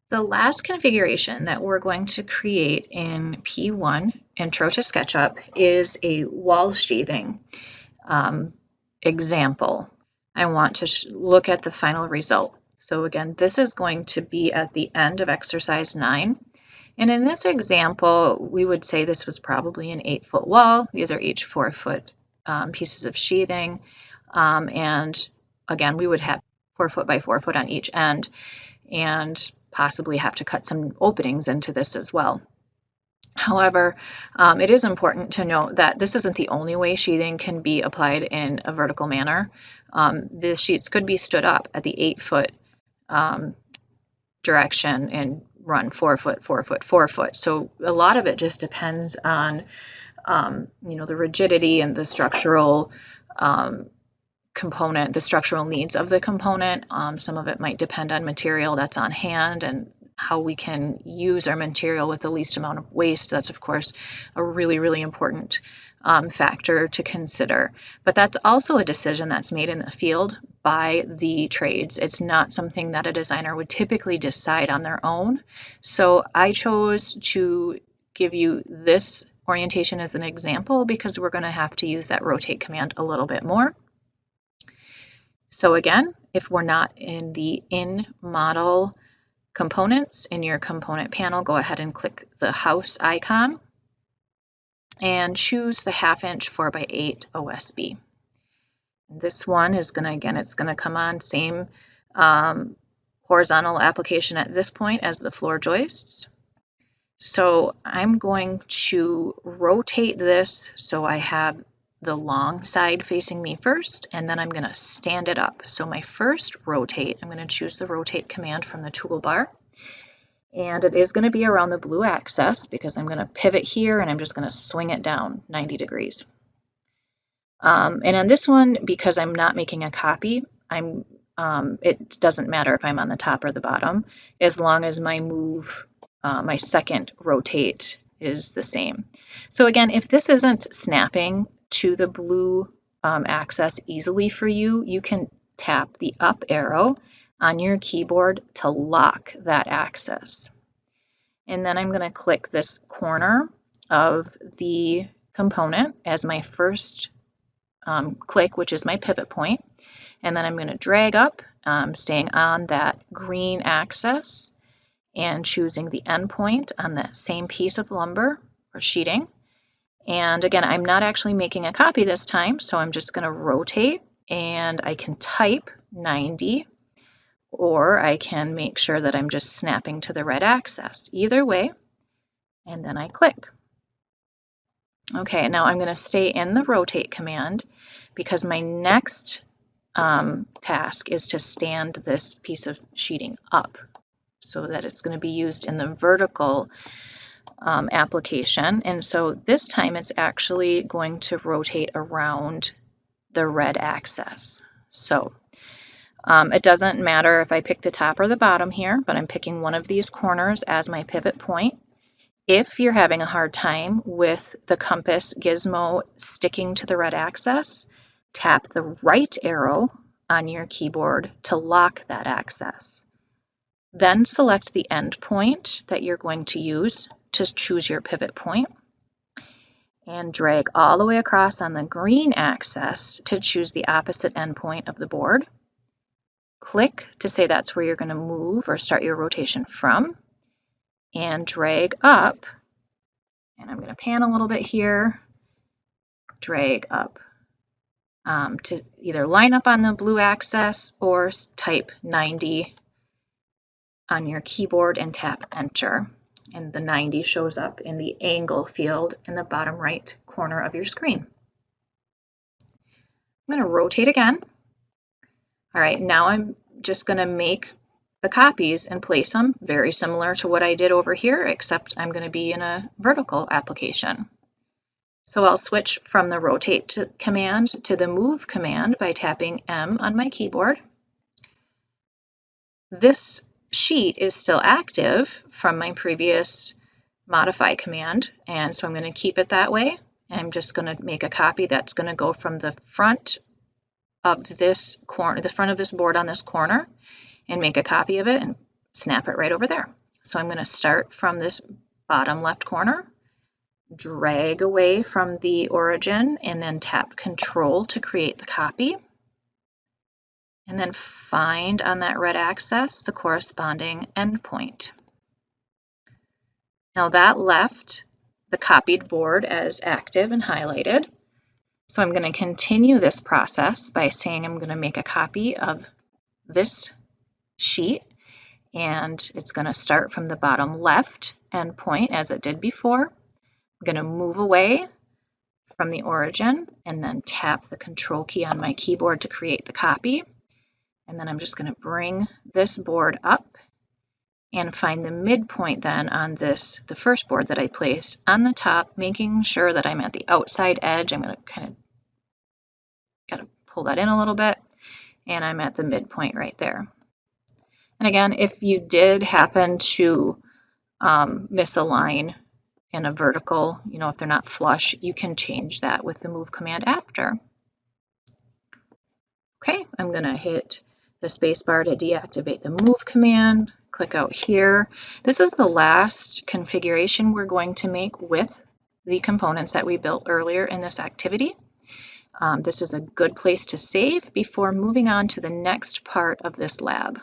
The last configuration that we're going to create in P1, Intro to SketchUp, is a wall sheathing example. I want to look at the final result. So again, this is going to be at the end of exercise 9. And in this example, we would say this was probably an 8-foot wall. These are each 4-foot pieces of sheathing. And again, we would have 4-foot by 4-foot on each end, and possibly have to cut some openings into this as well. However, it is important to note that this isn't the only way sheathing can be applied in a vertical manner. The sheets could be stood up at the 8-foot direction and run 4-foot, 4-foot, 4-foot. So a lot of it just depends on the rigidity and the structural component, the structural needs of the component. Some of it might depend on material that's on hand and how we can use our material with the least amount of waste. That's, of course, a really, really important factor to consider. But that's also a decision that's made in the field by the trades. It's not something that a designer would typically decide on their own. So I chose to give you this orientation as an example because we're going to have to use that rotate command a little bit more. So again, if we're not in the In Model components in your component panel, go ahead and click the house icon and choose the 1/2 inch 4x8 OSB. This one is going to, again, it's going to come on same horizontal application at this point as the floor joists. So I'm going to rotate this so I have the long side facing me first, and then I'm going to stand it up. So my first rotate, I'm going to choose the rotate command from the toolbar, and it is going to be around the blue axis because I'm going to pivot here and I'm just going to swing it down 90 degrees. And on this one, because I'm not making a copy, it doesn't matter if I'm on the top or the bottom, as long as my move, my second rotate is the same. So again, if this isn't snapping to the blue axis easily for you, you can tap the up arrow on your keyboard to lock that axis. And then I'm going to click this corner of the component as my first click, which is my pivot point. And then I'm going to drag up, staying on that green axis and choosing the end point on that same piece of lumber or sheeting. And again, I'm not actually making a copy this time, so I'm just going to rotate, and I can type 90, or I can make sure that I'm just snapping to the red axis. Either way, and then I click. Okay, now I'm going to stay in the rotate command because my next task is to stand this piece of sheeting up so that it's going to be used in the vertical application. And so this time it's actually going to rotate around the red axis. So it doesn't matter if I pick the top or the bottom here, but I'm picking one of these corners as my pivot point. If you're having a hard time with the compass gizmo sticking to the red axis, tap the right arrow on your keyboard to lock that axis. Then select the end point that you're going to use to choose your pivot point, and drag all the way across on the green axis to choose the opposite end point of the board. Click to say that's where you're going to move or start your rotation from, and drag up, and I'm going to pan a little bit here, drag up to either line up on the blue axis or type 90 on your keyboard and tap enter. And the 90 shows up in the angle field in the bottom right corner of your screen. I'm going to rotate again. All right, now I'm just going to make the copies and place them very similar to what I did over here, except I'm going to be in a vertical application. So I'll switch from the rotate command to the move command by tapping M on my keyboard. This sheet is still active from my previous modify command, and so I'm going to keep it that way. I'm just going to make a copy that's going to go from the front of this corner, the front of this board on this corner, and make a copy of it and snap it right over there. So I'm going to start from this bottom left corner, drag away from the origin, and then tap Control to create the copy. And then find on that red axis the corresponding endpoint. Now that left the copied board as active and highlighted. So I'm going to continue this process by saying I'm going to make a copy of this sheet, and it's going to start from the bottom left endpoint as it did before. I'm going to move away from the origin and then tap the Control key on my keyboard to create the copy. And then I'm just going to bring this board up and find the midpoint then on this, the first board that I placed on the top, making sure that I'm at the outside edge. I'm going to kind of pull that in a little bit, and I'm at the midpoint right there. And again, if you did happen to misalign in a vertical, if they're not flush, you can change that with the move command after. Okay, I'm going to hit the space bar to deactivate the move command, click out here. This is the last configuration we're going to make with the components that we built earlier in this activity. This is a good place to save before moving on to the next part of this lab.